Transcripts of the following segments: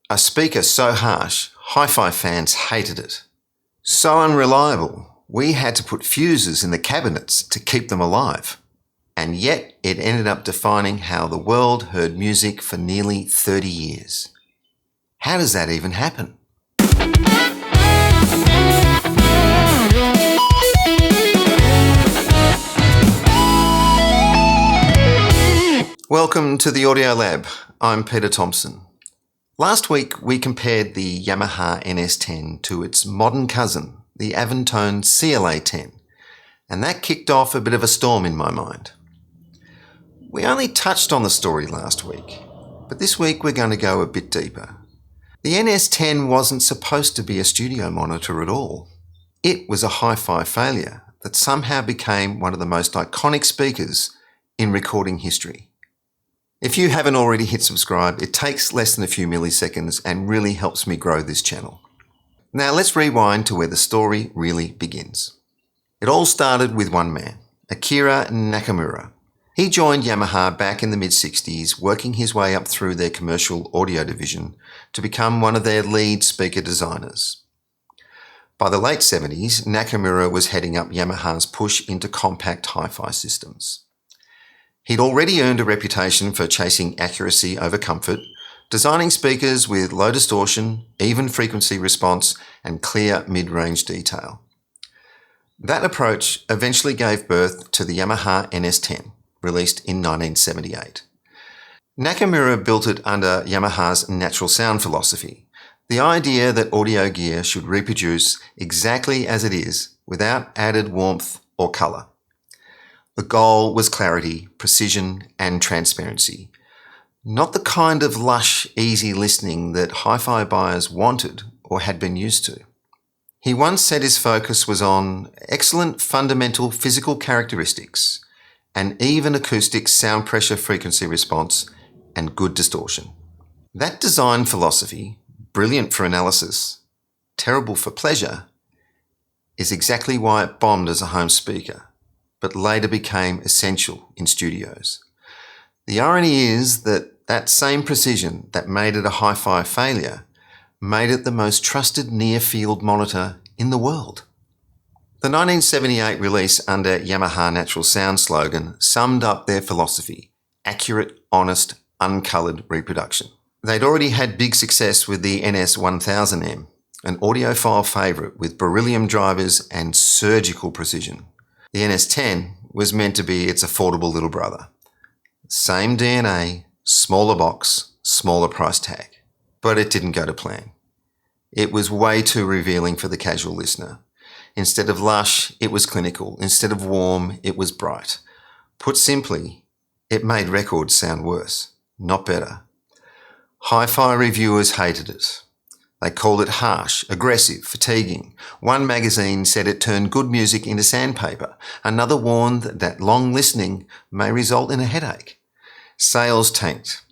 A speaker so harsh, hi-fi fans hated it. So unreliable, we had to put fuses in the cabinets to keep them alive. And yet it ended up defining how the world heard music for nearly 30 years. How does that even happen? Welcome to the Audio Lab. I'm Peter Thompson. Last week we compared the Yamaha NS-10 to its modern cousin, the Aventone CLA-10, and that kicked off a bit of a storm in my mind. We only touched on the story last week, but this week we're going to go a bit deeper. The NS-10 wasn't supposed to be a studio monitor at all. It was a hi-fi failure that somehow became one of the most iconic speakers in recording history. If you haven't already hit subscribe, it takes less than a few milliseconds and really helps me grow this channel. Now let's rewind to where the story really begins. It all started with one man, Akira Nakamura. He joined Yamaha back in the mid-60s, working his way up through their commercial audio division to become one of their lead speaker designers. By the late 70s, Nakamura was heading up Yamaha's push into compact hi-fi systems. He'd already earned a reputation for chasing accuracy over comfort, designing speakers with low distortion, even frequency response, and clear mid-range detail. That approach eventually gave birth to the Yamaha NS-10, released in 1978. Nakamura built it under Yamaha's natural sound philosophy, the idea that audio gear should reproduce exactly as it is, without added warmth or colour. The goal was clarity, precision, and transparency. Not the kind of lush, easy listening that hi-fi buyers wanted or had been used to. He once said his focus was on excellent fundamental physical characteristics, and even acoustic sound pressure frequency response, and good distortion. That design philosophy, brilliant for analysis, terrible for pleasure, is exactly why it bombed as a home speaker, but later became essential in studios. The irony is that that same precision that made it a hi-fi failure made it the most trusted near-field monitor in the world. The 1978 release under Yamaha Natural Sound slogan summed up their philosophy: accurate, honest, uncoloured reproduction. They'd already had big success with the NS-1000M, an audiophile favourite with beryllium drivers and surgical precision. The NS-10 was meant to be its affordable little brother. Same DNA, smaller box, smaller price tag. But it didn't go to plan. It was way too revealing for the casual listener. Instead of lush, it was clinical. Instead of warm, it was bright. Put simply, it made records sound worse, not better. Hi-fi reviewers hated it. They called it harsh, aggressive, fatiguing. One magazine said it turned good music into sandpaper. Another warned that long listening may result in a headache. Sales tanked.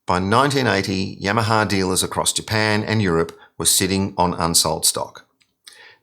By 1980, Yamaha dealers across Japan and Europe were sitting on unsold stock.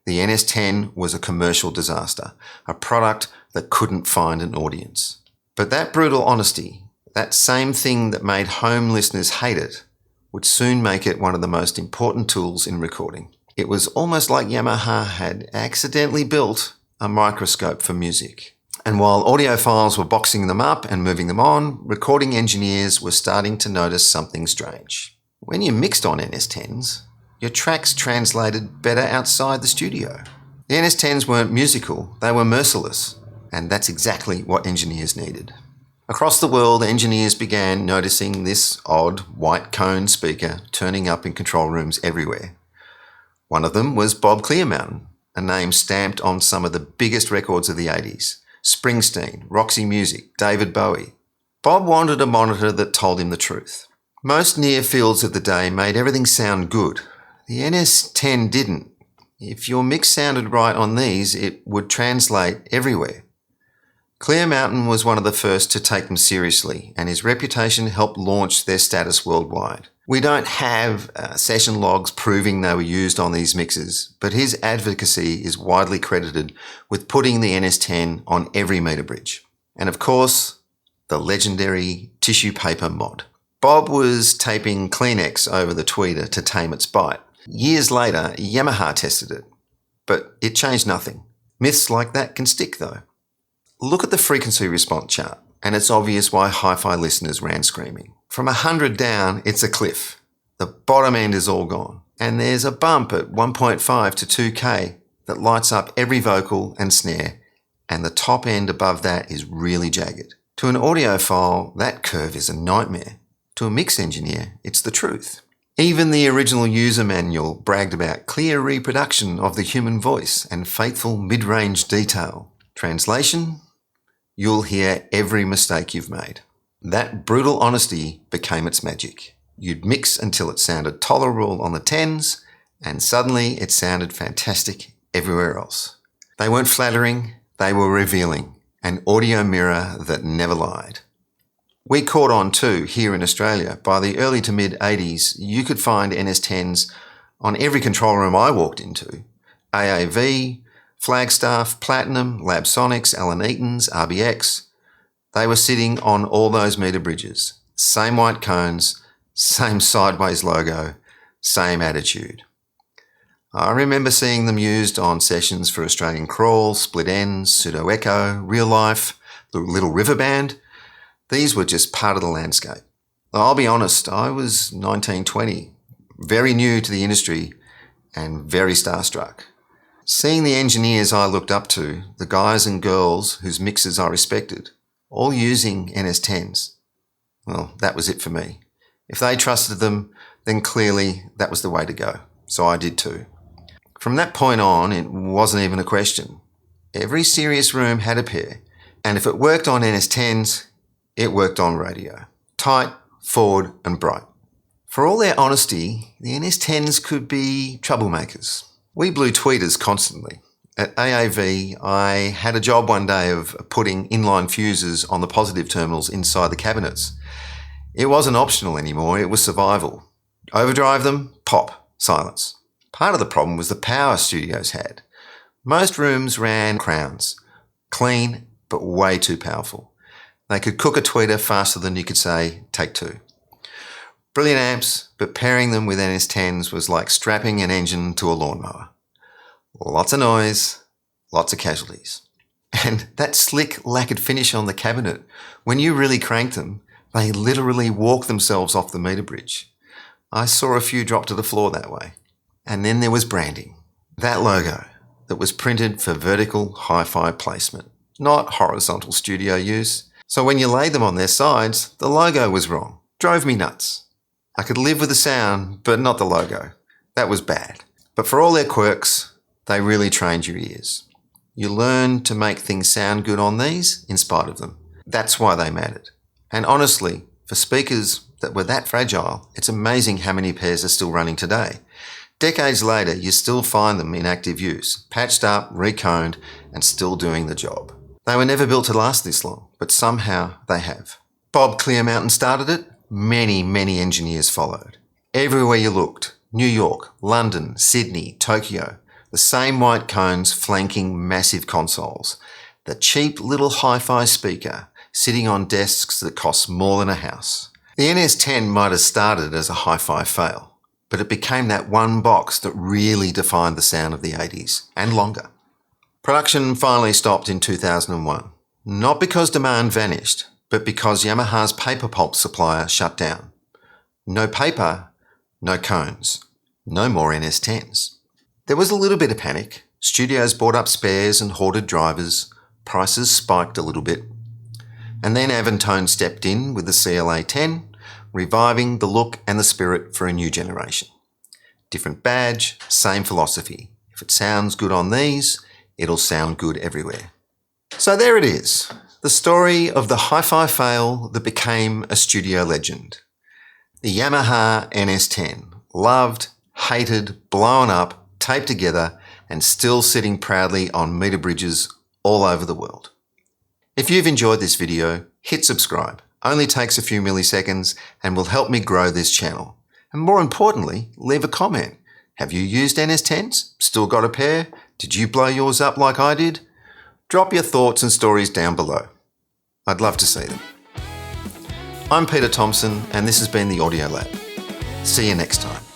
The NS-10 was a commercial disaster, a product that couldn't find an audience. But that brutal honesty, that same thing that made home listeners hate it, would soon make it one of the most important tools in recording. It was almost like Yamaha had accidentally built a microscope for music. And while audiophiles were boxing them up and moving them on, recording engineers were starting to notice something strange. When you mixed on NS-10s, your tracks translated better outside the studio. The NS-10s weren't musical, they were merciless. And that's exactly what engineers needed. Across the world, engineers began noticing this odd white cone speaker turning up in control rooms everywhere. One of them was Bob Clearmountain, a name stamped on some of the biggest records of the 80s. Springsteen, Roxy Music, David Bowie. Bob wanted a monitor that told him the truth. Most near-fields of the day made everything sound good. The NS-10 didn't. If your mix sounded right on these, it would translate everywhere. Clearmountain was one of the first to take them seriously, and his reputation helped launch their status worldwide. We don't have session logs proving they were used on these mixes, but his advocacy is widely credited with putting the NS-10 on every meter bridge. And of course, the legendary tissue paper mod. Bob was taping Kleenex over the tweeter to tame its bite. Years later, Yamaha tested it, but it changed nothing. Myths like that can stick though. Look at the frequency response chart, and it's obvious why hi-fi listeners ran screaming. From 100 down, it's a cliff. The bottom end is all gone, and there's a bump at 1.5 to 2K that lights up every vocal and snare, and the top end above that is really jagged. To an audiophile, that curve is a nightmare. To a mix engineer, it's the truth. Even the original user manual bragged about clear reproduction of the human voice and faithful mid-range detail. Translation? You'll hear every mistake you've made. That brutal honesty became its magic. You'd mix until it sounded tolerable on the 10s, and suddenly it sounded fantastic everywhere else. They weren't flattering, they were revealing. An audio mirror that never lied. We caught on too here in Australia. By the early to mid 80s, you could find NS-10s on every control room I walked into. AAV, Flagstaff, Platinum, Labsonics, Alan Eaton's, RBX. They were sitting on all those meter bridges. Same white cones, same sideways logo, same attitude. I remember seeing them used on sessions for Australian Crawl, Split Ends, Pseudo Echo, Real Life, the Little River Band. These were just part of the landscape. I'll be honest, I was 19, 20, very new to the industry and very starstruck. Seeing the engineers I looked up to, the guys and girls whose mixes I respected, all using NS-10s, well, that was it for me. If they trusted them, then clearly that was the way to go. So I did too. From that point on, it wasn't even a question. Every serious room had a pair, and if it worked on NS-10s, it worked on radio. Tight, forward, and bright. For all their honesty, the NS-10s could be troublemakers. We blew tweeters constantly. At AAV, I had a job one day of putting inline fuses on the positive terminals inside the cabinets. It wasn't optional anymore, it was survival. Overdrive them, pop, silence. Part of the problem was the power studios had. Most rooms ran crowns. Clean, but way too powerful. They could cook a tweeter faster than you could say, take two. Brilliant amps, but pairing them with NS-10s was like strapping an engine to a lawnmower. Lots of noise, lots of casualties. And that slick, lacquered finish on the cabinet, when you really cranked them, they literally walked themselves off the meter bridge. I saw a few drop to the floor that way. And then there was branding. That logo that was printed for vertical hi-fi placement, not horizontal studio use. So when you laid them on their sides, the logo was wrong. Drove me nuts. I could live with the sound, but not the logo. That was bad. But for all their quirks, they really trained your ears. You learn to make things sound good on these in spite of them. That's why they mattered. And honestly, for speakers that were that fragile, it's amazing how many pairs are still running today. Decades later, you still find them in active use, patched up, reconed, and still doing the job. They were never built to last this long, but somehow they have. Bob Clearmountain started it. Many, many engineers followed. Everywhere you looked, New York, London, Sydney, Tokyo, the same white cones flanking massive consoles. The cheap little hi-fi speaker sitting on desks that cost more than a house. The NS-10 might have started as a hi-fi fail, but it became that one box that really defined the sound of the 80s, and longer. Production finally stopped in 2001, not because demand vanished, but because Yamaha's paper pulp supplier shut down. No paper, no cones, no more NS-10s. There was a little bit of panic. Studios bought up spares and hoarded drivers. Prices spiked a little bit. And then Aventone stepped in with the CLA-10, reviving the look and the spirit for a new generation. Different badge, same philosophy. If it sounds good on these, it'll sound good everywhere. So there it is, the story of the hi-fi fail that became a studio legend. The Yamaha NS-10, loved, hated, blown up, taped together, and still sitting proudly on meter bridges all over the world. If you've enjoyed this video, hit subscribe. Only takes a few milliseconds and will help me grow this channel. And more importantly, leave a comment. Have you used NS-10s? Still got a pair? Did you blow yours up like I did? Drop your thoughts and stories down below. I'd love to see them. I'm Peter Thompson, and this has been the Audio Lab. See you next time.